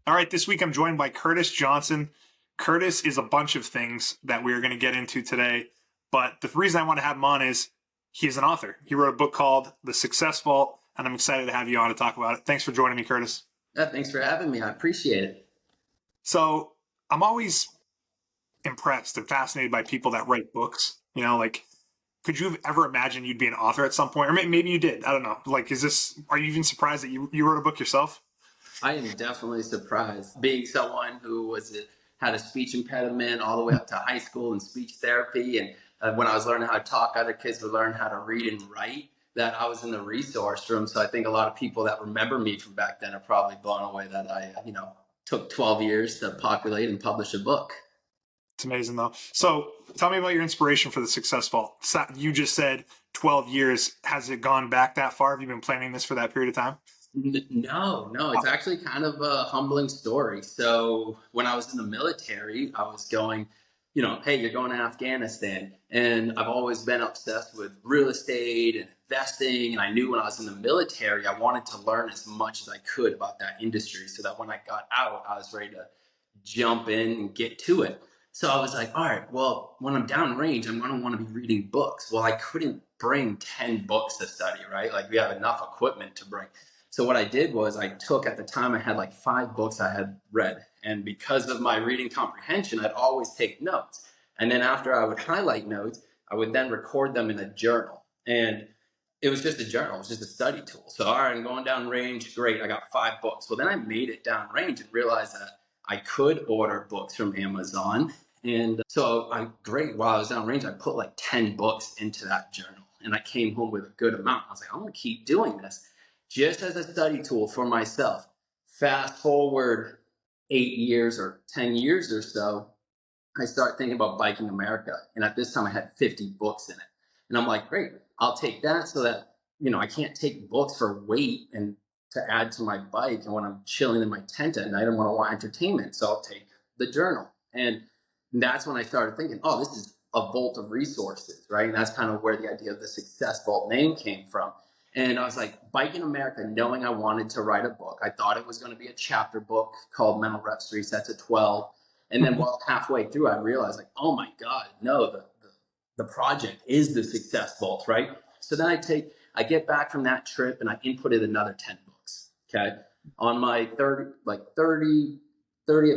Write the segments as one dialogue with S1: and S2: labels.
S1: All right, this week I'm joined by Curtis Johnson. Curtis is a bunch of things that we're going to get into today, but the reason I want to have him on is he's an author. He wrote a book called The Success Vault, and I'm excited to have you on to talk about it. Thanks for joining me, Curtis.
S2: Thanks for having me. I appreciate it.
S1: So I'm always impressed and fascinated by people that write books. Could you have ever imagined you'd be an author at some point? Or maybe you did. I don't know. Are you even surprised that you wrote a book yourself?
S2: I am definitely surprised. Being someone who had a speech impediment all the way up to high school and speech therapy, and when I was learning how to talk, other kids would learn how to read and write, that I was in the resource room. So I think a lot of people that remember me from back then are probably blown away that I took 12 years to populate and publish a book.
S1: It's amazing, though. So tell me about your inspiration for The Success Vault. You just said 12 years. Has it gone back that far? Have you been planning this for that period of time?
S2: No. It's actually kind of a humbling story. So when I was in the military, I was going, hey, you're going to Afghanistan. And I've always been obsessed with real estate and investing. And I knew when I was in the military, I wanted to learn as much as I could about that industry so that when I got out, I was ready to jump in and get to it. So I was like, all right, well, when I'm downrange, I'm going to want to be reading books. Well, I couldn't bring 10 books to study, right? Like we have enough equipment to bring. So what I did was at the time I had like 5 books I had read. And because of my reading comprehension, I'd always take notes. And then after I would highlight notes, I would then record them in a journal. And it was just a journal. It was just a study tool. So, all right, I'm going down range. Great. I got 5 books. Well, then I made it down range and realized that I could order books from Amazon. And so while I was down range, I put like 10 books into that journal. And I came home with a good amount. I was like, I'm going to keep doing this just as a study tool for myself. Fast forward 8 years or 10 years or so, I start thinking about Biking America. And at this time I had 50 books in it. And I'm like, great, I'll take that so that, I can't take books for weight and to add to my bike. And when I'm chilling in my tent at night, I want entertainment. So I'll take the journal. And that's when I started thinking, oh, this is a vault of resources, right? And that's kind of where the idea of the Success Vault name came from. And I was like, Biking America, knowing I wanted to write a book. I thought it was going to be a chapter book called Mental Reps 3 Sets of 12. And then while halfway through, I realized like, oh my God, no, the project is the Success Vault, right? So then I get back from that trip and I inputted another 10 books, okay? On my 30th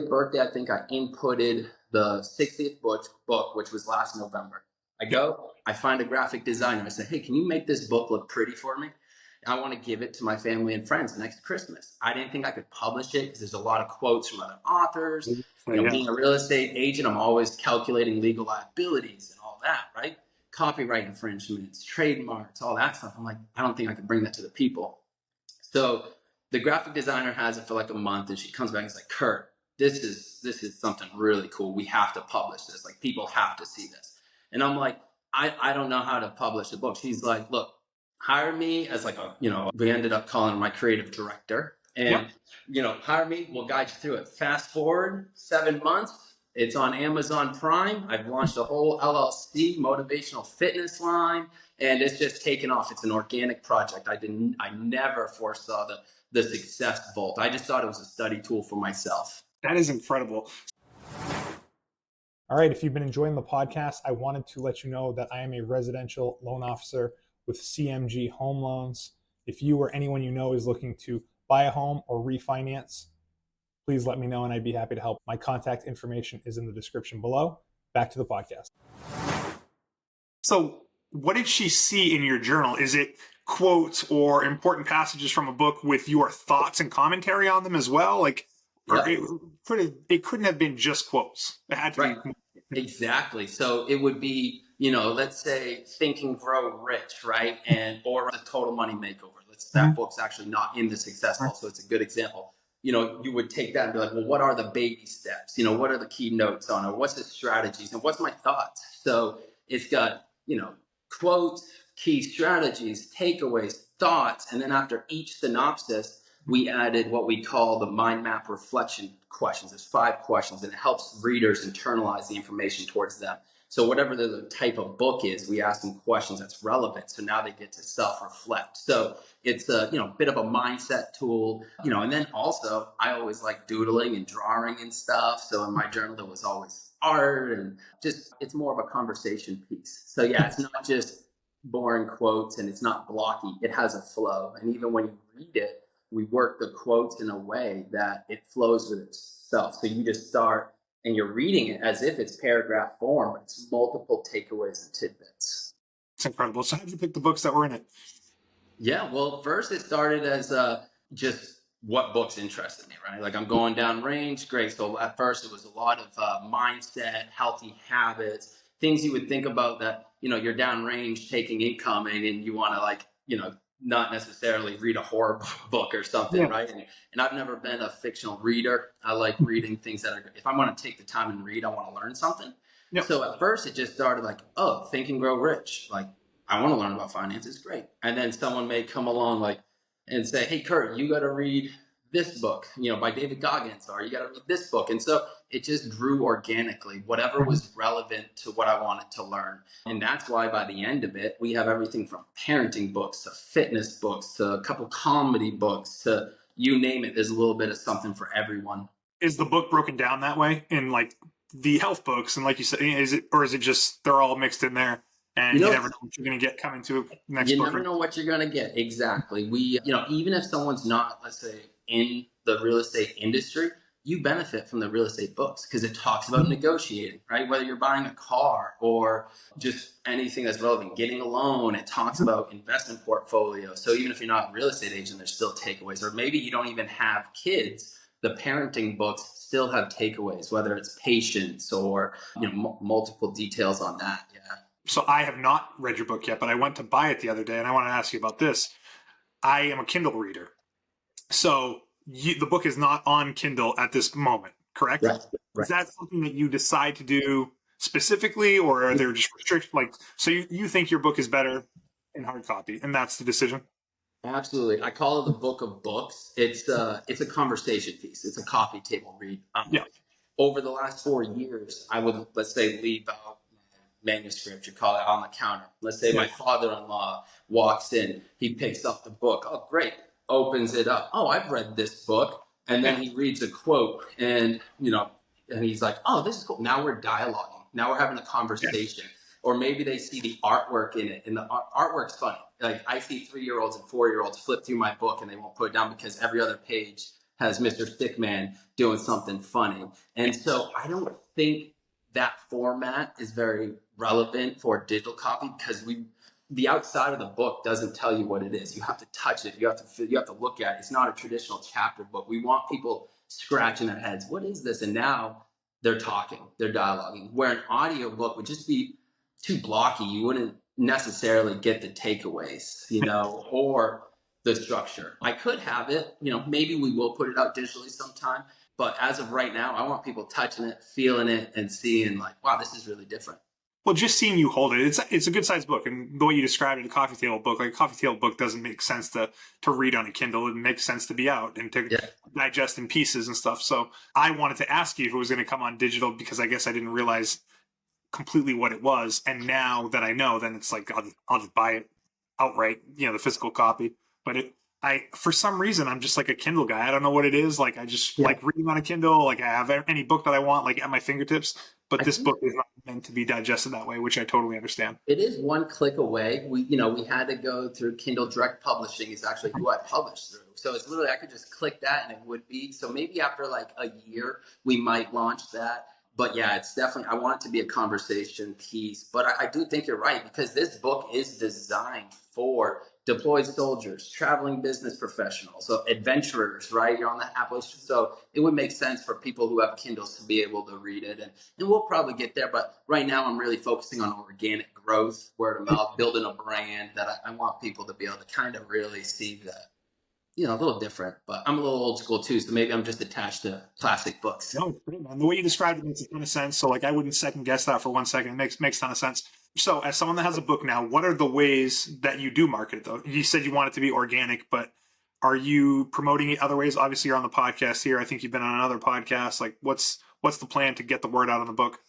S2: birthday, I think I inputted the 60th book, which was last November. I find a graphic designer. I say, hey, can you make this book look pretty for me? I want to give it to my family and friends next Christmas. I didn't think I could publish it because there's a lot of quotes from other authors. Being a real estate agent, I'm always calculating legal liabilities and all that, right? Copyright infringements, trademarks, all that stuff. I'm like, I don't think I could bring that to the people. So the graphic designer has it for like a month and she comes back and is like, Kurt, this is something really cool. We have to publish this. Like people have to see this. And I'm like, I don't know how to publish a book. She's like, look, hire me as we ended up calling her my creative director. And, hire me, we'll guide you through it. Fast forward 7 months, it's on Amazon Prime. I've launched a whole LLC, motivational fitness line, and it's just taken off. It's an organic project. I never foresaw the Success Vault. I just thought it was a study tool for myself.
S1: That is incredible. All right, if you've been enjoying the podcast, I wanted to let you know that I am a residential loan officer with CMG Home Loans. If you or anyone you know is looking to buy a home or refinance, please let me know and I'd be happy to help. My contact information is in the description below. Back to the podcast. So what did she see in your journal? Is it quotes or important passages from a book with your thoughts and commentary on them as well? It couldn't have been just quotes. It had to be.
S2: Exactly. So it would be, let's say Think and Grow Rich, right? Or The Total Money Makeover. That book's actually not in the Success Vault, so it's a good example. You would take that and be like, well, what are the baby steps? What are the key notes on it? What's the strategies? And what's my thoughts? So it's got, quotes, key strategies, takeaways, thoughts. And then after each synopsis, we added what we call the mind map reflection questions. There's 5 questions, and it helps readers internalize the information towards them. So whatever the type of book is, we ask them questions that's relevant. So now they get to self-reflect. So it's a bit of a mindset tool, and then also I always like doodling and drawing and stuff. So in my journal there was always art, and just it's more of a conversation piece. So yeah, it's not just boring quotes and it's not blocky. It has a flow. And even when you read it, we work the quotes in a way that it flows with itself. So you just start and you're reading it as if it's paragraph form, but it's multiple takeaways and tidbits.
S1: It's incredible. So how did you pick the books that were in it?
S2: Yeah, well, first it started as just what books interested me, right? Like I'm going down range, great. So at first it was a lot of mindset, healthy habits, things you would think about that, you're down range taking incoming and you want to not necessarily read a horror book or something,
S1: Yeah.
S2: right? And I've never been a fictional reader. I like reading things that are, if I want to take the time and read, I want to learn something.
S1: Yep.
S2: So at first it just started like, oh, Think and Grow Rich. Like I want to learn about finances, great. And then someone may come along and say, hey, Kurt, you got to read this book, by David Goggins, or you got to read this book. And so it just grew organically, whatever was relevant to what I wanted to learn. And that's why by the end of it, we have everything from parenting books to fitness books to a couple comedy books to you name it. There's a little bit of something for everyone.
S1: Is the book broken down that way in like the health books? And like you said, is it just they're all mixed in there and
S2: You
S1: you
S2: know,
S1: never know what you're going to get coming to next
S2: you
S1: book?
S2: never know what you're going to get. Exactly. Even if someone's not, let's say, in the real estate industry, you benefit from the real estate books because it talks about negotiating, right? Whether you're buying a car or just anything that's relevant, getting a loan, it talks about investment portfolio. So even if you're not a real estate agent, there's still takeaways. Or maybe you don't even have kids, the parenting books still have takeaways, whether it's patience or multiple details on that. Yeah.
S1: So I have not read your book yet, but I went to buy it the other day, and I want to ask you about this. I am a Kindle reader, so the book is not on Kindle at this moment, correct?
S2: Right.
S1: Is
S2: Right.
S1: that something that you decide to do specifically, or are there just restrictions? Like, so you think your book is better in hard copy, and that's the decision?
S2: Absolutely. I call it the book of books. It's a conversation piece. It's a coffee table read.
S1: Yeah.
S2: Over the last 4 years, I would, let's say, leave out manuscript, you call it, on the counter. Let's say
S1: Yeah.
S2: my father-in-law walks in, he picks up the book. Oh, great. Opens it up. Oh, I've read this book. And then he reads a quote and he's like, oh, this is cool. Now we're dialoguing. Now we're having a conversation. Or maybe they see the artwork in it, and the artwork's funny. Like I see 3-year-olds and 4-year-olds flip through my book and they won't put it down because every other page has Mr. Stickman doing something funny. And so I don't think that format is very relevant for digital copy because the outside of the book doesn't tell you what it is. You have to touch it. You have to look at it. It's not a traditional chapter book. We want people scratching their heads. What is this? And now they're talking, they're dialoguing. Where an audio book would just be too blocky. You wouldn't necessarily get the takeaways, or the structure. I could have it, maybe we will put it out digitally sometime. But as of right now, I want people touching it, feeling it, and seeing like, wow, this is really different.
S1: Well, just seeing you hold it, it's a good sized book, and the way you described it, a coffee table book, like a coffee table book, doesn't make sense to read on a Kindle. It makes sense to be out and to
S2: Yeah.
S1: digest in pieces and stuff. So I wanted to ask you if it was going to come on digital because I guess I didn't realize completely what it was, and now that I know, then it's like I'll just buy it outright, the physical copy. But I for some reason I'm just like a Kindle guy. I don't know what it is. Like I just like reading on a Kindle. Like I have any book that I want like at my fingertips. But
S2: I
S1: this
S2: think
S1: book is not meant to be digested that way, which I totally understand.
S2: it is one click away. We had to go through Kindle Direct Publishing is actually who I published through. So it's literally I could just click that and it would be. So maybe after like a year we might launch that. But yeah, it's definitely I want it to be a conversation piece. But I do think you're right because this book is designed for deployed soldiers, traveling business professionals, so adventurers, right? You're on the Appalachian. So it would make sense for people who have Kindles to be able to read it. And we'll probably get there. But right now, I'm really focusing on organic growth, word of mouth, building a brand that I want people to be able to kind of really see that, a little different. But I'm a little old school too. So maybe I'm just attached to classic books.
S1: No, it's great, man. The way you described it makes a ton of sense. So like I wouldn't second guess that for 1 second. It makes a ton of sense. So as someone that has a book now, what are the ways that you do market it though? You said you want it to be organic, but are you promoting it other ways? Obviously you're on the podcast here. I think you've been on another podcast. Like what's the plan to get the word out on the book?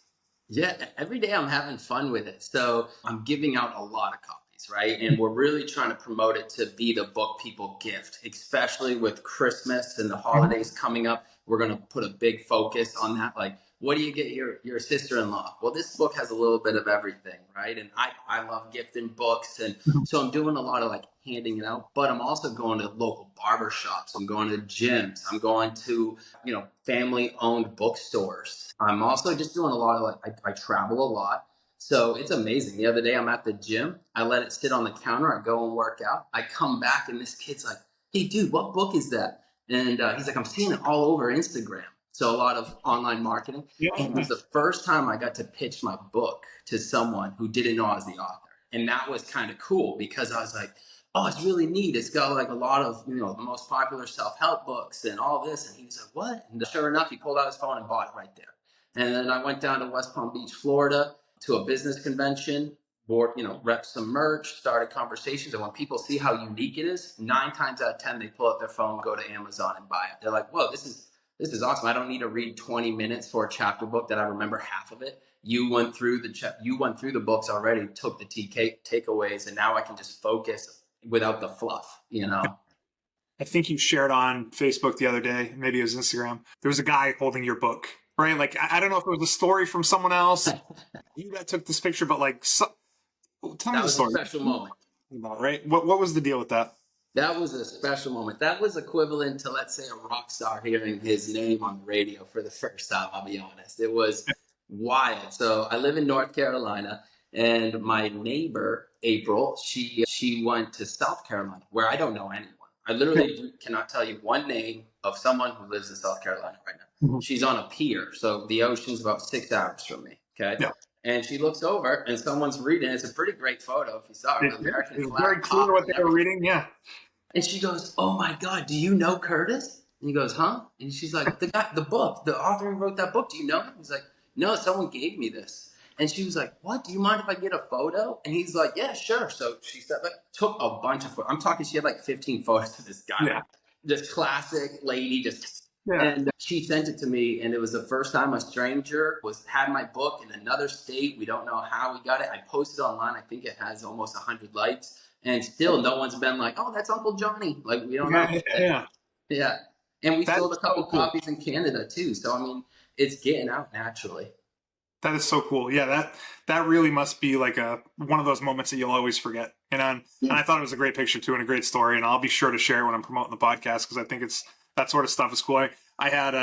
S2: Yeah, every day I'm having fun with it. So I'm giving out a lot of copies, right? And we're really trying to promote it to be the book people gift, especially with Christmas and the
S1: Mhm.
S2: holidays coming up. We're going to put a big focus on that. Like, what do you get your sister-in-law? Well, this book has a little bit of everything, right? And I love gifting books. And
S1: Mhm.
S2: so I'm doing a lot of like handing it out, but I'm also going to local barber shops. I'm going to gyms. I'm going to family owned bookstores. I'm also just doing a lot of like, I travel a lot. So it's amazing. The other day I'm at the gym. I let it sit on the counter. I go and work out. I come back and this kid's like, hey, dude, what book is that? And he's like, I'm seeing it all over Instagram. So a lot of online marketing. And it was
S1: Yeah.
S2: the first time I got to pitch my book to someone who didn't know I was the author. And that was kind of cool because I was like, oh, it's really neat. It's got like a lot of, the most popular self-help books and all this. And he was like, what? And sure enough, he pulled out his phone and bought it right there. And then I went down to West Palm Beach, Florida to a business convention, bought, rep some merch, started conversations. And when people see how unique it is, 9 times out of 10, they pull out their phone, go to Amazon and buy it. They're like, whoa, this is awesome. I don't need to read 20 minutes for a chapter book that I remember half of it. You went through the books already, took the takeaways, and now I can just focus without the fluff.
S1: I think you shared on Facebook the other day, maybe it was Instagram. There was a guy holding your book, right? Like I don't know if it was a story from someone else. You that took this picture, but like, tell me
S2: That
S1: the
S2: was a
S1: story.
S2: special moment.
S1: About right? What was the deal with that?
S2: That was a special moment. That was equivalent to, let's say, a rock star hearing his name on the radio for the first time. I'll be honest. It was wild. So I live in North Carolina, and my neighbor, April, she went to South Carolina, where I don't know anyone. I literally cannot tell you one name of someone who lives in South Carolina right now.
S1: Mhm.
S2: She's on a pier, so the ocean's about 6 hours from me. Okay.
S1: Yeah,
S2: And she looks over, and someone's reading. It's a pretty great photo if you saw it, with American
S1: it was
S2: flag
S1: very clear what
S2: popping and
S1: they were
S2: everything.
S1: reading. Yeah,
S2: And she goes, "Oh my God, do you know Curtis?" And he goes, "Huh?" And she's like, "The guy, the book, the author who wrote that book. Do you know him?" He's like, "No, someone gave me this." And she was like, "What? Do you mind if I get a photo?" And he's like, "Yeah, sure." So she said, like, took a bunch of photos. I'm talking, she had like 15 photos of this guy,
S1: yeah,
S2: like this classic lady, just.
S1: yeah.
S2: And she sent it to me, and it was the first time a stranger had my book in another state. We don't know how we got it. I posted online. I think it has almost 100 likes, and still no one's been like, "Oh, that's Uncle Johnny." Like, we don't
S1: Yeah,
S2: know.
S1: yeah, yeah.
S2: Yeah, and we
S1: That
S2: sold
S1: is
S2: a
S1: so
S2: couple
S1: cool.
S2: copies in Canada too. So I mean, it's getting out naturally.
S1: That is so cool. Yeah, that really must be like a one of those moments that you'll always forget. And
S2: Yeah.
S1: I thought it was a great picture too and a great story. And I'll be sure to share it when I'm promoting the podcast because I think it's that sort of stuff is cool. I had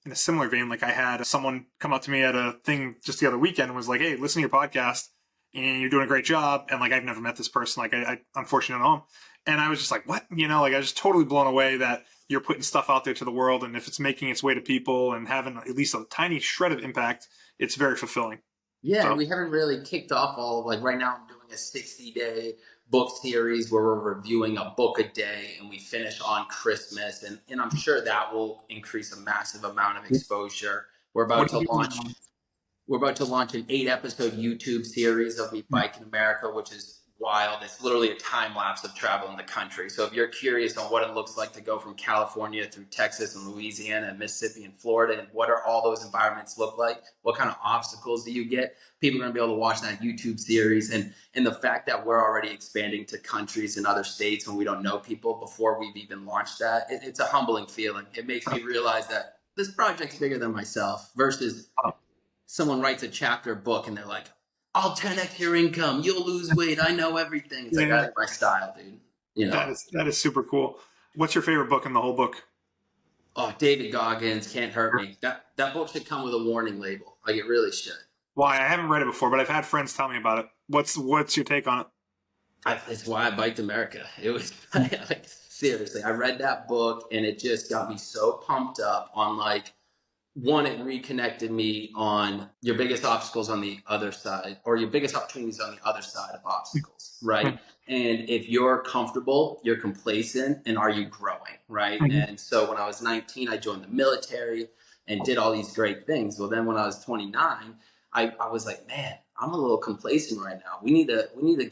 S1: in a similar vein, like I had someone come up to me at a thing just the other weekend and was like, "Hey, listen to your podcast, and you're doing a great job." And like I've never met this person, like I unfortunately don't know him, and I was just like, "What?" Like I was just totally blown away that you're putting stuff out there to the world, and if it's making its way to people and having at least a tiny shred of impact, it's very fulfilling.
S2: Yeah, and
S1: So
S2: we haven't really kicked off all of, like, right now I'm doing a 60-day book series where we're reviewing a book a day, and we finish on Christmas, and I'm sure that will increase a massive amount of exposure. We're about
S1: what
S2: to
S1: do you do
S2: launch we're about to launch an 8-episode YouTube series of me
S1: now?
S2: biking America, which is wild. It's literally a time lapse of traveling the country. So if you're curious on what it looks like to go from California through Texas and Louisiana and Mississippi and Florida, and what are all those environments look like, what kind of obstacles do you get, people are going to be able to watch that YouTube series. And the fact that we're already expanding to countries and other states when we don't know people before we've even launched that, it's a humbling feeling. It makes me realize that this project's bigger than myself versus someone writes a chapter book and they're like, "I'll 10x your income, you'll lose weight, I know everything." It's like, that
S1: Yeah,
S2: ain't my style, dude. You know.
S1: that is super cool. What's your favorite book in the whole book?
S2: Oh, David Goggins, Can't Hurt Me. That book should come with a warning label. Like, it really should.
S1: Why I haven't read it before, but I've had friends tell me about it. What's your take on it?
S2: It's why I biked America. It was like, seriously, I read that book and it just got me so pumped up on, like, one, it reconnected me on your biggest obstacles on the other side, or your biggest opportunities on the other side of obstacles, right? And if you're comfortable, you're complacent, and are you growing, right?
S1: Mhm.
S2: And so when I was 19, I joined the military and did all these great things. Well, then when I was 29, I was like, man, I'm a little complacent right now. We need to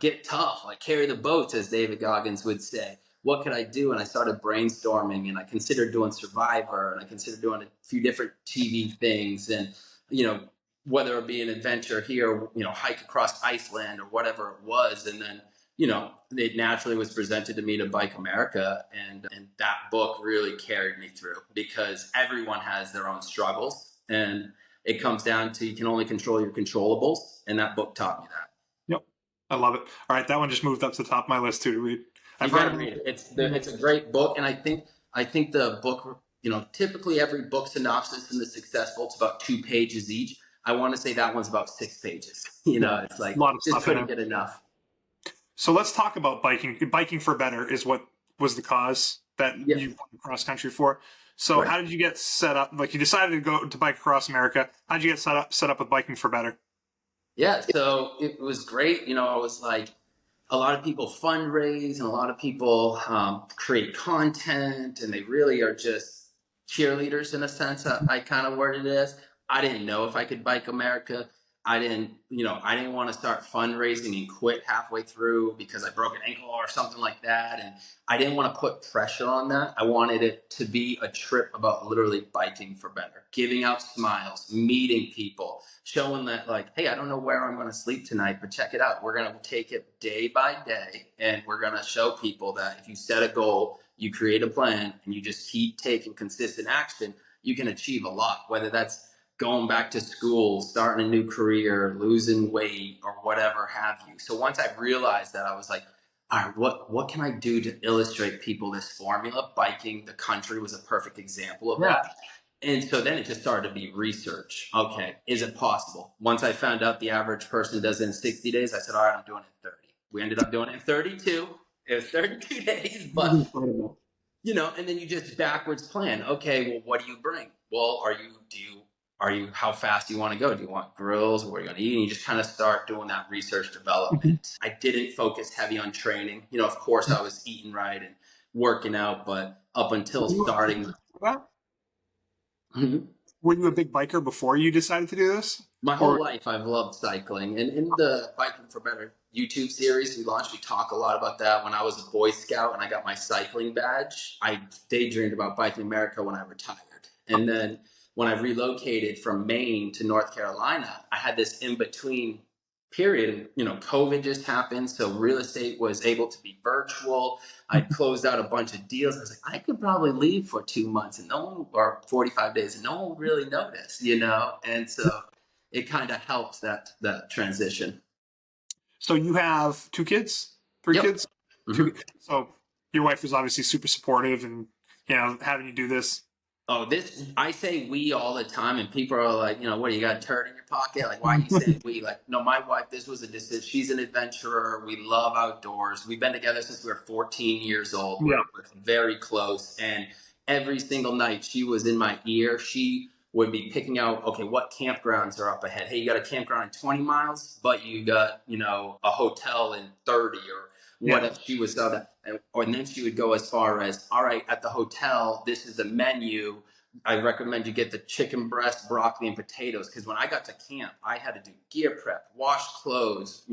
S2: get tough, like carry the boats, as David Goggins would say. What could I do? And I started brainstorming, and I considered doing Survivor, and I considered doing a few different TV things. And you know, whether it be an adventure here, hike across Iceland or whatever it was. And then, it naturally was presented to me to Bike America. And that book really carried me through because everyone has their own struggles. And it comes down to you can only control your controllables. And that book taught me that.
S1: Yep. I love it. All right. That one just moved up to the top of my list too to read.
S2: You
S1: I've
S2: got
S1: heard
S2: to
S1: about
S2: read it.
S1: it.
S2: It's a great book. And I think the book, typically every book synopsis in The Successful, it's about 2 pages each. I want to say that one's about 6 pages.
S1: Yeah.
S2: It's like
S1: A lot of
S2: just
S1: stuff in
S2: couldn't
S1: there.
S2: get enough.
S1: So let's talk about biking. Biking for better is what was the cause that
S2: Yeah,
S1: you went cross country for. So
S2: right.
S1: how did you get set up? Like you decided to go to bike across America. How did you get set up with biking for better?
S2: Yeah, so it was great. I was like, a lot of people fundraise and a lot of people create content, and they really are just cheerleaders in a sense. I kind of worded it as. I didn't know if I could bike America. I didn't want to start fundraising and quit halfway through because I broke an ankle or something like that. And I didn't want to put pressure on that. I wanted it to be a trip about literally biking for better, giving out smiles, meeting people, showing that like, hey, I don't know where I'm going to sleep tonight, but check it out. We're going to take it day by day, and we're going to show people that if you set a goal, you create a plan, and you just keep taking consistent action, you can achieve a lot, whether that's going back to school, starting a new career, losing weight, or whatever have you. So once I realized that, I was like, all right, what can I do to illustrate people this formula? Biking the country was a perfect example of
S1: Yeah.
S2: that. And so then it just started to be research. Okay, is it possible? Once I found out the average person does it in 60 days, I said, all right, I'm doing it in 30. We ended up doing it in 32. It was 32 days, but
S1: Incredible.
S2: and then you just backwards plan. Okay, well, what do you bring? Well, how fast do you want to go? Do you want grills? What are you going to eat? And you just kind of start doing that research development. I didn't focus heavy on training. Of course, I was eating right and working out, but up until
S1: Were you a big
S2: starting,
S1: biker before that? Were you a big biker before you decided to do this?
S2: my whole
S1: Or
S2: life I've loved cycling. And in the Biking for Better YouTube series we launched, we talk a lot about that. When I was a Boy Scout and I got my cycling badge, I daydreamed about Biking America when I retired. And then when I relocated from Maine to North Carolina, I had this in between period. COVID just happened, so real estate was able to be virtual. I'd closed out a bunch of deals. I was like, I could probably leave for 2 months and no one, or 45 days, and no one would really notice. And so it kind of helps that transition.
S1: so you have two kids, three
S2: Yep.
S1: kids, two.
S2: Hmm.
S1: So your wife was obviously super supportive and having you do this.
S2: Oh, this I say we all the time, and people are like, what do you got a turd in your pocket? Like, why are you saying we? Like, no, my wife, this was a decision. She's an adventurer. We love outdoors. We've been together since we were 14 years old. We're,
S1: Yeah.
S2: we're very close, and every single night she was in my ear. She would be picking out, okay, what campgrounds are up ahead? Hey, you got a campground in 20 miles, but you got, a hotel in 30, or what
S1: Yeah.
S2: if she was that, and then she would go as far as, all right, at the hotel, this is the menu. I recommend you get the chicken breast, broccoli, and potatoes. Because when I got to camp, I had to do gear prep, wash clothes,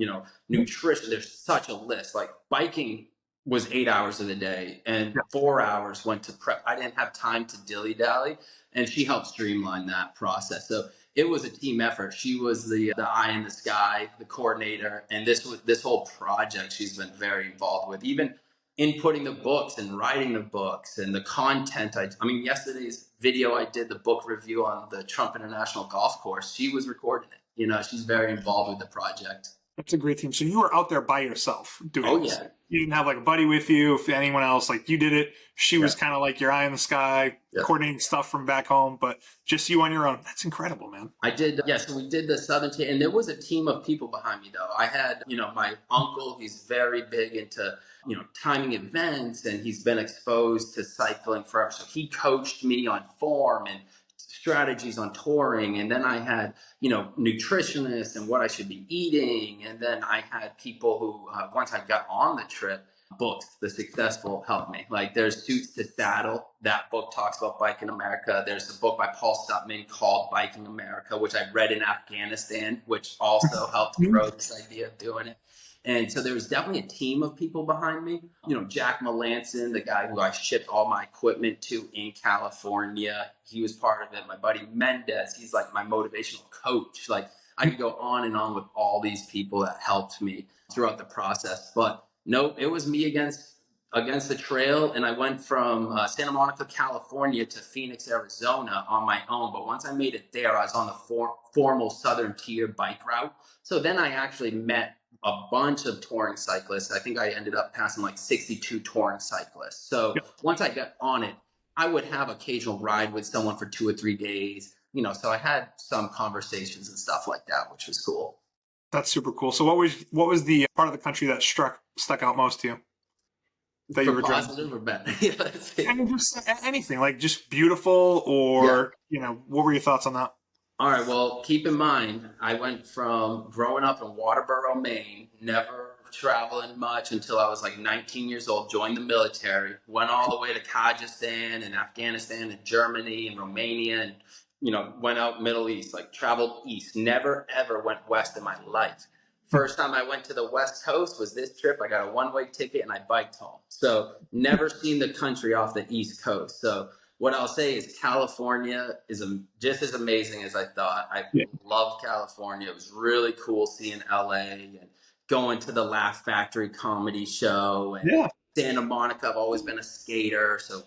S2: nutrition. There's such a list. Like biking was 8 hours of the day, and
S1: Yeah.
S2: 4 hours went to prep. I didn't have time to dilly dally, and she helped streamline that process. So it was a team effort. She was the eye in the sky, the coordinator, and this whole project she's been very involved with. Even inputting the books and writing the books and the content. I mean, yesterday's video I did the book review on the Trump International Golf Course. She was recording it. She's very involved with the project.
S1: That's a great team. So you were out there by yourself doing
S2: Oh
S1: this.
S2: yeah,
S1: You didn't have like a buddy with you, if anyone else. Like you did it. She
S2: yeah,
S1: was kind of like your eye in the sky,
S2: yeah.
S1: coordinating stuff from back home, but just you on your own. That's incredible, man.
S2: I did, yeah. So we did the Southern Tier, and there was a team of people behind me, though. I had, my uncle. He's very big into, timing events, and he's been exposed to cycling forever. So he coached me on form and strategies on touring. And then I had, nutritionists and what I should be eating. And then I had people who, once I got on the trip, books, The Successful, helped me. Like there's Suits to Saddle. That book talks about biking America. There's a book by Paul Stutman called Biking America, which I read in Afghanistan, which also helped grow this idea of doing it. And so there was definitely a team of people behind me. Jack Melanson, the guy who I shipped all my equipment to in California, he was part of it. My buddy Mendez, he's like my motivational coach. Like I could go on and on with all these people that helped me throughout the process. But no, it was me against the trail, and I went from Santa Monica, California to Phoenix, Arizona on my own. But once I made it there, I was on the formal Southern Tier bike route. So then I actually met a bunch of touring cyclists. I think I ended up passing like 62 touring cyclists. So once I got on it, I would have occasional ride with someone for 2 or 3 days. So I had some conversations and stuff like that, which was cool.
S1: That's super cool. So what was the part of the country that stuck out most to you that you
S2: For
S1: were driving?
S2: positive or better? Yeah, let's see.
S1: I mean, just anything, like just beautiful,
S2: Yeah.
S1: or what were your thoughts on that?
S2: All right. Well, keep in mind, I went from growing up in Waterboro, Maine, never traveling much until I was like 19 years old, joined the military, went all the way to Kyrgyzstan and Afghanistan and Germany and Romania and, went out Middle East, like traveled east, never ever went west in my life. First time I went to the West Coast was this trip. I got a one-way ticket and I biked home. So never seen the country off the East Coast. So what I'll say is California is just as amazing as I thought. I
S1: Yeah.
S2: love California. It was really cool seeing LA and going to the Laugh Factory comedy show and
S1: Yeah.
S2: Santa Monica. I've always been a skater, so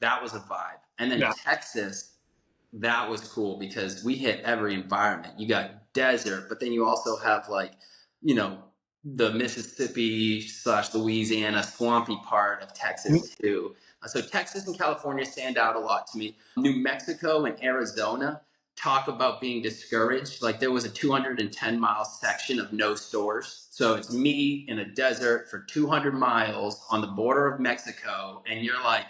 S2: that was a vibe. And then
S1: Yeah.
S2: Texas, that was cool because we hit every environment. You got desert, but then you also have like, you know, the Mississippi/Louisiana swampy part of Texas too. So Texas and California stand out a lot to me. New Mexico and Arizona talk about being discouraged. Like there was a 210-mile section of no stores. So it's me in a desert for 200 miles on the border of Mexico, and you're like,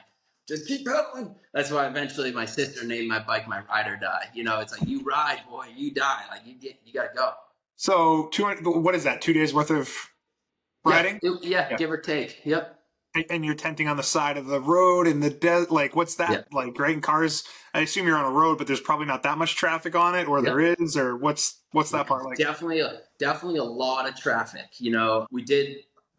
S2: just keep pedaling. That's why eventually my sister named my bike my ride or die. It's like you ride, boy, you die. Like you gotta go.
S1: So what is that? 2 days worth of
S2: Yeah,
S1: riding?
S2: yeah,
S1: Yeah.
S2: give or take. Yep.
S1: And you're tenting on the side of the road in the like what's
S2: Yeah.
S1: that like? Right, in cars. I assume you're on a road, but there's probably not that much traffic on it, or there
S2: Yep.
S1: is, or what's that part like?
S2: Definitely a lot of traffic.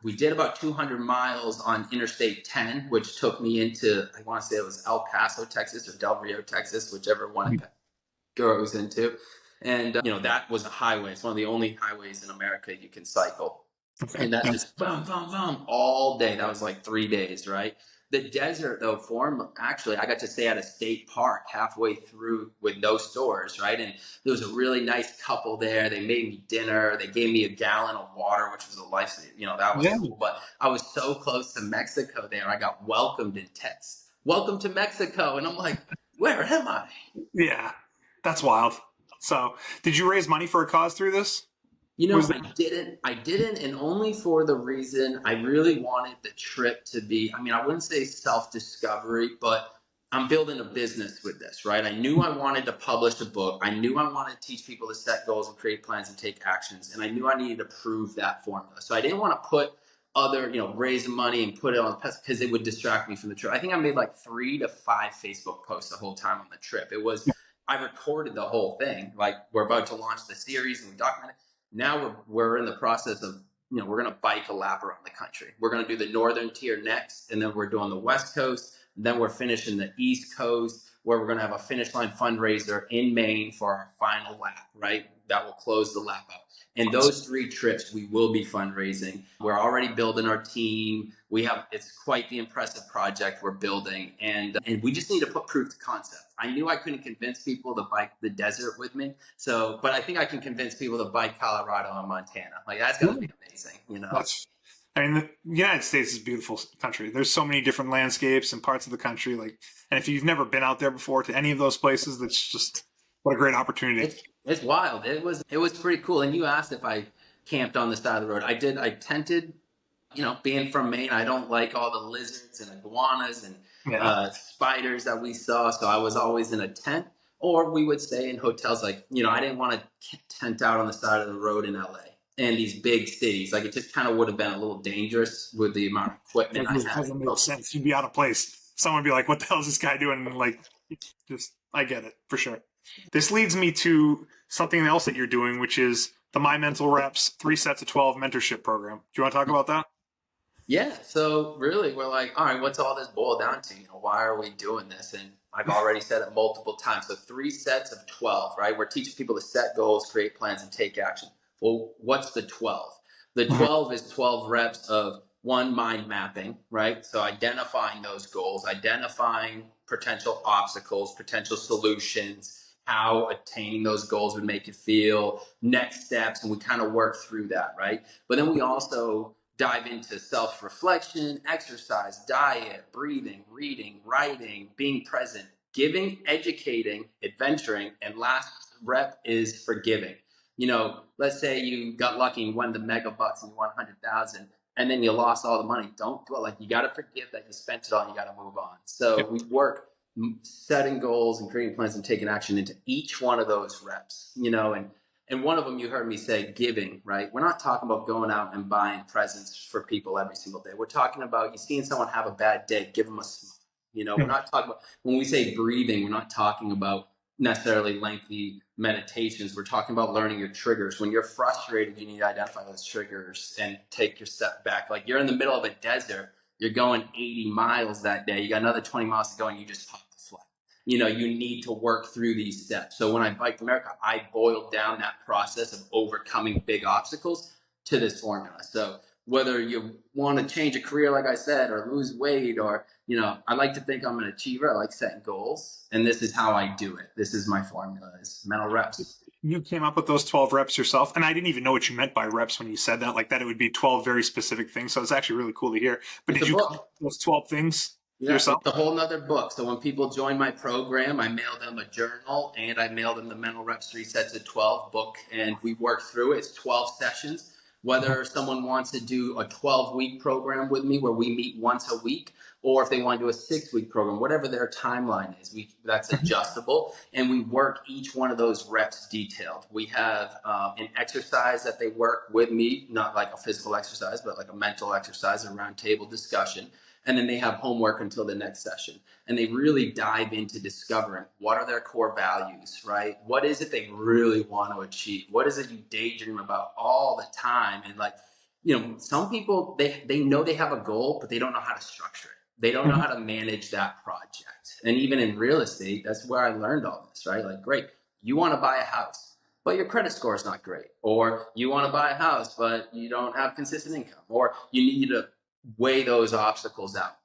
S2: We did about 200 miles on Interstate 10, which took me into, I want to say it was El Paso, Texas, or Del Rio, Texas, whichever one it goes into. And that was a highway. It's one of the only highways in America you can cycle.
S1: Okay.
S2: And that's
S1: Yeah.
S2: just boom, boom, boom all day. That was like 3 days, right? The desert, though, actually, I got to stay at a state park halfway through with no stores, right? And there was a really nice couple there. They made me dinner. They gave me a gallon of water, which was a lifesaver. That was
S1: Yeah.
S2: cool. But I was so close to Mexico there. I got welcomed in text. Welcome to Mexico. And I'm like, where am I?
S1: Yeah. That's wild. So, did you raise money for a cause through this? Was
S2: I didn't. I didn't, and only for the reason I really wanted the trip to be. I mean, I wouldn't say self-discovery, but I'm building a business with this, right? I knew I wanted to publish a book. I knew I wanted to teach people to set goals and create plans and take actions, and I knew I needed to prove that formula. So I didn't want to put raise money and put it on the pest because it would distract me from the trip. I think I made like 3 to 5 Facebook posts the whole time on the trip. I recorded the whole thing. Like we're about to launch the series and we documented. Now we're in the process of we're going to bike a lap around the country. We're going to do the northern tier next, and then we're doing the west coast. Then we're finishing the east coast, where we're going to have a finish line fundraiser in Maine for our final lap. Right, that will close the lap out. And those 3 trips, we will be fundraising. We're already building our team. It's quite the impressive project we're building, and we just need to put proof to concept. I knew I couldn't convince people to bike the desert with me, but I think I can convince people to bike Colorado and Montana. Like that's going to be amazing.
S1: That's, I mean, the United States is a beautiful country. There's so many different landscapes and parts of the country. And if you've never been out there before to any of those places, that's just what a great opportunity.
S2: It's wild. It was pretty cool. And you asked if I camped on the side of the road. I did. I tented. Being from Maine, I don't like all the lizards and iguanas and
S1: Yeah.
S2: spiders that we saw. So I was always in a tent, or we would stay in hotels. Like, I didn't want to tent out on the side of the road in LA and these big cities. Like, it just kind of would have been a little dangerous with the amount of equipment I
S1: It
S2: had.
S1: doesn't make sense. You'd be out of place. Someone would be like, what the hell is this guy doing? And I get it for sure. This leads me to something else that you're doing, which is the My Mental Reps 3 sets of 12 mentorship program. Do you want to talk about that?
S2: Yeah, so really, we're like, all right, what's all this boil down to? Why are we doing this? And I've already said it multiple times. So 3 sets of 12, right? We're teaching people to set goals, create plans, and take action. Well, what's the 12? The 12 is 12 reps of one, mind mapping, right? So identifying those goals, identifying potential obstacles, potential solutions, how attaining those goals would make you feel, next steps, and we kind of work through that, right? But then we also dive into self-reflection, exercise, diet, breathing, reading, writing, being present, giving, educating, adventuring, and last rep is forgiving. Let's say you got lucky and won the mega bucks and you won 100,000 and then you lost all the money. Don't dwell. Like, you got to forgive that you spent it all and you got to move on. So we work setting goals and creating plans and taking action into each one of those reps, and one of them you heard me say, giving, right? We're not talking about going out and buying presents for people every single day. We're talking about you seeing someone have a bad day, give them a smile. We're not talking about, when we say breathing, we're not talking about necessarily lengthy meditations. We're talking about learning your triggers. When you're frustrated, you need to identify those triggers and take your step back. Like, you're in the middle of a desert, you're going 80 miles that day, you got another 20 miles to go, and you just popped the flat. You need to work through these steps. So when I biked America, I boiled down that process of overcoming big obstacles to this formula. So whether you want to change a career, like I said, or lose weight, or, I like to think I'm an achiever. I like setting goals, and this is how I do it. This is my formula, is mental reps.
S1: You came up with those 12 reps yourself, and I didn't even know what you meant by reps when you said that, like that it would be 12 very specific things. So it's actually really cool to hear. But
S2: It's
S1: did
S2: a
S1: you come up
S2: book.
S1: with those 12 things
S2: Yeah,
S1: yourself?
S2: it's a whole nother book. So when people join my program, I mail them a journal and I mail them the Mental Reps 3 sets of 12 book, and we work through it. It's 12 sessions. Whether someone wants to do a 12-week program with me where we meet once a week, or if they want to do a 6-week program, whatever their timeline is, that's adjustable. And we work each one of those reps detailed. We have an exercise that they work with me, not like a physical exercise, but like a mental exercise, a round table discussion. And then they have homework until the next session. And they really dive into discovering what are their core values, right? What is it they really want to achieve? What is it you daydream about all the time? And like, some people, they know they have a goal, but they don't know how to structure it. They don't know how to manage that project. And even in real estate, that's where I learned all this, right? Like, great, you want to buy a house, but your credit score is not great. Or you want to buy a house, but you don't have consistent income. Or you need to weigh those obstacles out.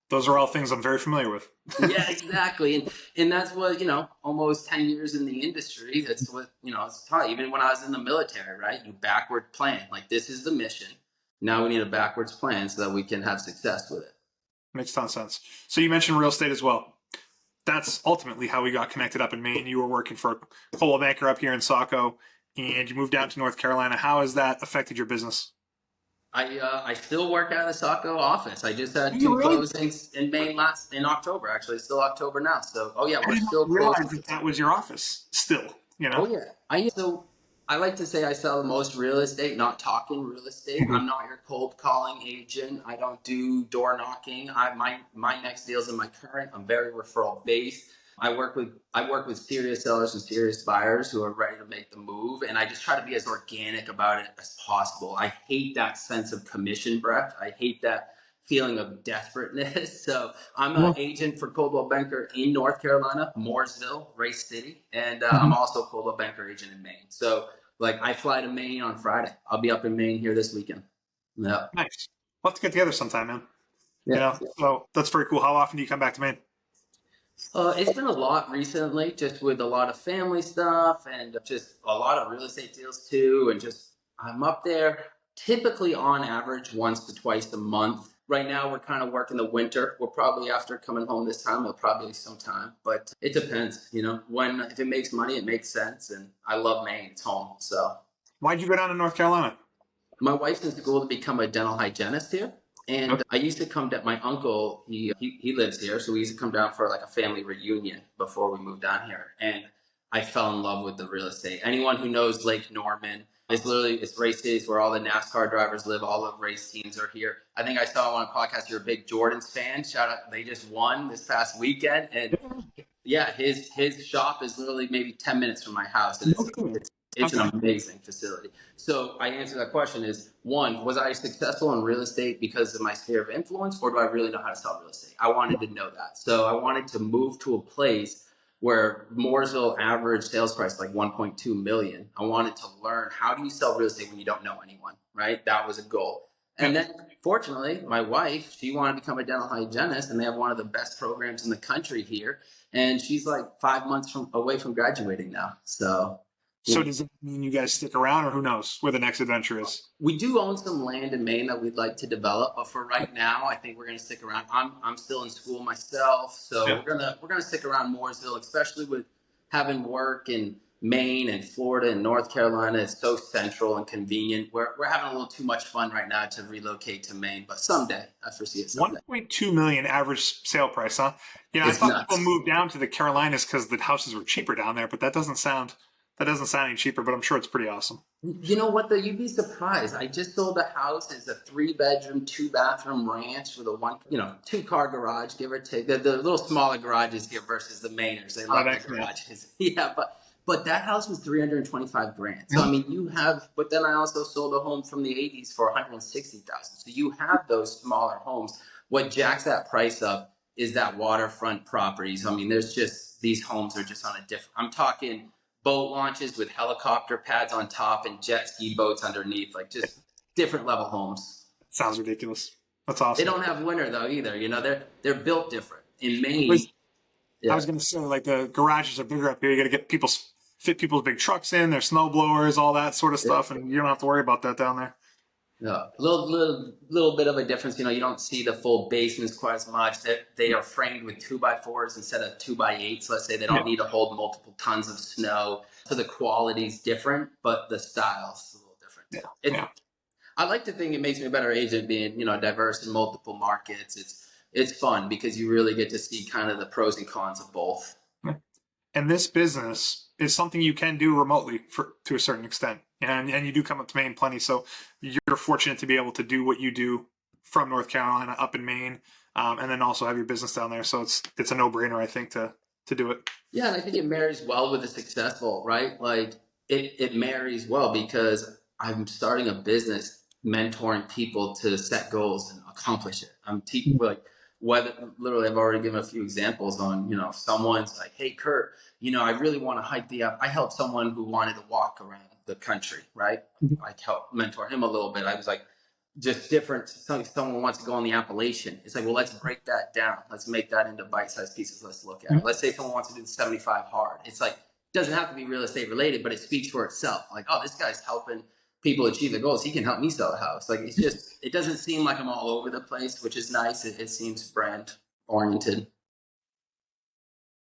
S1: Those are all things I'm very familiar with.
S2: Yeah, exactly. And that's what, almost 10 years in the industry, that's what, it's taught. Even when I was in the military, right? You backward plan. Like, this is the mission. Now we need a backwards plan so that we can have success with it.
S1: Makes a ton of sense. So you mentioned real estate as well. That's ultimately how we got connected up in Maine. You were working for a coal banker up here in Saco, and you moved down to North Carolina. How has that affected your business?
S2: I still work out of the Saco office. I just had
S1: You
S2: two
S1: really?
S2: closings in Maine in October. Actually, it's still October now. So, oh yeah,
S1: I
S2: we're
S1: didn't
S2: still
S1: realize
S2: closing.
S1: that that was your office still, you know?
S2: Oh yeah, I like to say I sell the most real estate, not talking real estate. I'm not your cold calling agent. I don't do door knocking. My next deal's in my current. I'm very referral based. I work with serious sellers and serious buyers who are ready to make the move, and I just try to be as organic about it as possible. I hate that sense of commission breath. I hate that feeling of desperateness. So I'm an agent for Coldwell Banker in North Carolina, Mooresville, Race City, and I'm also a Coldwell Banker agent in Maine. So, like, I fly to Maine on Friday. I'll be up in Maine here this weekend. Yeah.
S1: Nice. We'll have to get together sometime, man. You
S2: Yeah.
S1: know, so that's very cool. How often do you come back to Maine?
S2: It's been a lot recently, just with a lot of family stuff and just a lot of real estate deals too. And just, I'm up there typically on average once to twice a month. Right now, we're kind of working the winter. We're probably, after coming home this time, it'll probably be some time, but it depends. If it makes money, it makes sense. And I love Maine. It's home. So
S1: Why'd you go down to North Carolina?
S2: my wife's in school to become a dental hygienist here. And
S1: Okay.
S2: I used to come down, my uncle, he lives here. So we used to come down for like a family reunion before we moved down here. And I fell in love with the real estate. Anyone who knows Lake Norman, it's race days where all the NASCAR drivers live. All the race teams are here. I think I saw on a podcast, you're a big Jordans fan. Shout out. They just won this past weekend. And yeah, his shop is literally maybe 10 minutes from my house. And
S1: No kidding.
S2: It's an
S1: Okay.
S2: amazing facility. So I answer that question is one, was I successful in real estate because of my sphere of influence, or do I really know how to sell real estate? I wanted to know that. So I wanted to move to a place where Mooresville average sales price like 1.2 million. I wanted to learn, how do you sell real estate when you don't know anyone, right? That was a goal.
S1: Yeah.
S2: And then fortunately, my wife, she wanted to become a dental hygienist, and they have one of the best programs in the country here. And she's like 5 months away from graduating now. So, you
S1: So
S2: know,
S1: does it mean you guys stick around, or who knows where the next adventure is?
S2: we do own some land in Maine that we'd like to develop, but for right now, I think we're going to stick around. I'm still in school myself, so
S1: Yeah.
S2: we're gonna stick around Mooresville, especially with having work in Maine and Florida and North Carolina. It's so central and convenient. We're having a little too much fun right now to relocate to Maine, but someday I foresee it someday.
S1: 1.2 million average sale price, huh? I
S2: It's
S1: thought people
S2: nuts.
S1: moved down to the Carolinas because the houses were cheaper down there, but that doesn't sound any cheaper, but I'm sure it's pretty awesome.
S2: You know what though? You'd be surprised. I just sold a house. It's a 3 bedroom, 2 bathroom ranch with a one, 2 car garage, give or take. The little smaller garages here versus the Mainers. They
S1: Oh,
S2: love their
S1: that's yeah.
S2: garages. Yeah, but that house was 325 grand. So I
S1: Mhm.
S2: mean, you have. But then I also sold a home from the 80s for 160,000. So you have those smaller homes. What jacks that price up is that waterfront properties. I mean, there's just these homes are just on a different. I'm talking boat launches with helicopter pads on top and jet ski boats underneath, like just different level homes.
S1: Sounds ridiculous. That's
S2: They
S1: awesome.
S2: don't have winter though either. They're built different. In
S1: Was
S2: Maine,
S1: I
S2: yeah,
S1: was going to say, like, the garages are bigger up here. You got to fit people's big trucks in, their snow blowers, all that sort of
S2: yeah,
S1: stuff, and you don't have to worry about that down there.
S2: yeah. Little bit of a difference. You don't see the full basements quite as much. They are framed with 2x4s instead of 2x8s. Let's say they
S1: Yeah,
S2: don't need to hold multiple tons of snow. So the quality's different, but the style's a little different
S1: yeah,
S2: too. It's
S1: yeah.
S2: I like to think it makes me a better agent being, diverse in multiple markets. It's fun because you really get to see kind of the pros and cons of both.
S1: Yeah. And this business is something you can do remotely to a certain extent, and you do come up to Maine plenty. So you're fortunate to be able to do what you do from North Carolina up in Maine, and then also have your business down there. So it's a no brainer, I think, to do it.
S2: Yeah, and I think it marries well with the successful, right? Like it marries well because I'm starting a business mentoring people to set goals and accomplish it. I'm teaching like whether literally I've already given a few examples on, if someone's like, hey Kurt, I really want to hike the up. I helped someone who wanted to walk around the country, right? I helped mentor him a little bit. I was like, just different. Someone wants to go on the Appalachian. It's like, well, let's break that down. Let's make that into bite-sized pieces. Let's look at it. Let's say someone wants to do the 75 hard. It's like, it doesn't have to be real estate related, but it speaks for itself. Like, oh, this guy's helping people achieve their goals. He can help me sell a house. Like, it doesn't seem like I'm all over the place, which is nice. It seems brand oriented.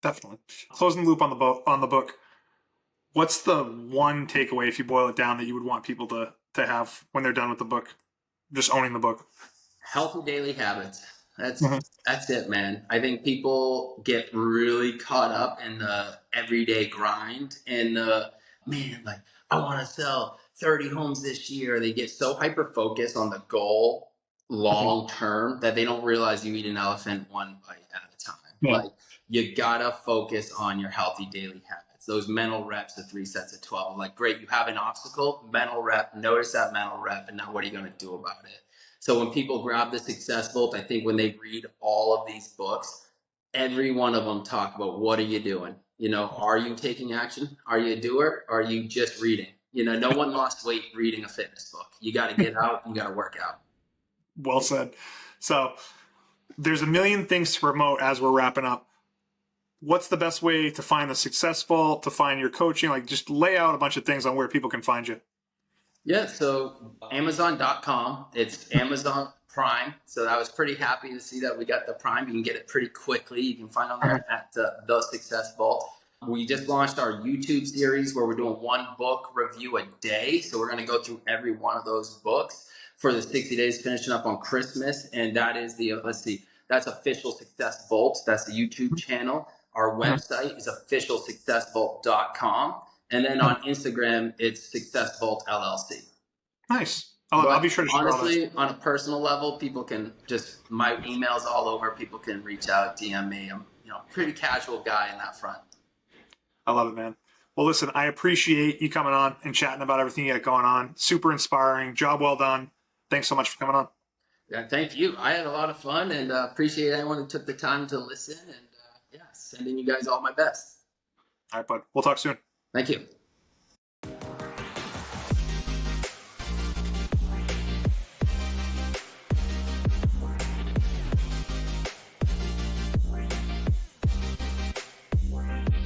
S1: Definitely. Closing the loop on the book. What's the one takeaway, if you boil it down, that you would want people to have when they're done with the book? Just owning the book.
S2: Healthy daily habits.
S1: Mhm.
S2: That's it, man. I think people get really caught up in the everyday grind and man, like I want to sell 30 homes this year. They get so hyper focused on the goal
S1: Mhm.
S2: long term that they don't realize you eat an elephant one bite at a time.
S1: Yeah.
S2: Like you gotta focus on your healthy daily habits. Those mental reps, the 3 sets of 12. Like, great, you have an obstacle, mental rep, notice that mental rep, and now what are you gonna do about it? So when people grab the Success Vault, I think when they read all of these books, every one of them talk about what are you doing? Are you taking action? Are you a doer? Or are you just reading? No one lost weight reading a fitness book. You got to get out. You got to work out.
S1: Well said. So there's a million things to promote as we're wrapping up. What's the best way to find the Successful, to find your coaching? Like, just lay out a bunch of things on where people can find you.
S2: Yeah, so Amazon.com, it's Amazon Prime. So I was pretty happy to see that we got the Prime. You can get it pretty quickly. You can find on
S1: Uh-huh.
S2: there at the Success Vault. We just launched our YouTube series where we're doing one book review a day. So we're going to go through every one of those books for the 60 days, finishing up on Christmas. And that is let's see, that's Official Success Vault. That's the YouTube channel. Our
S1: Uh-huh.
S2: website is officialsuccessvault.com. And then on Instagram, it's Success Vault LLC.
S1: Nice. I love it. I'll be
S2: But
S1: sure to share all that.
S2: honestly, on a personal level, people can just, my email's all over. People can reach out, DM me. I'm, pretty casual guy in that front.
S1: I love it, man. Well, listen, I appreciate you coming on and chatting about everything you got going on. Super inspiring. Job well done. Thanks so much for coming on.
S2: Yeah, thank you. I had a lot of fun and appreciate anyone who took the time to listen. And yeah, sending you guys all my best.
S1: All right, bud. We'll talk soon.
S2: Thank you.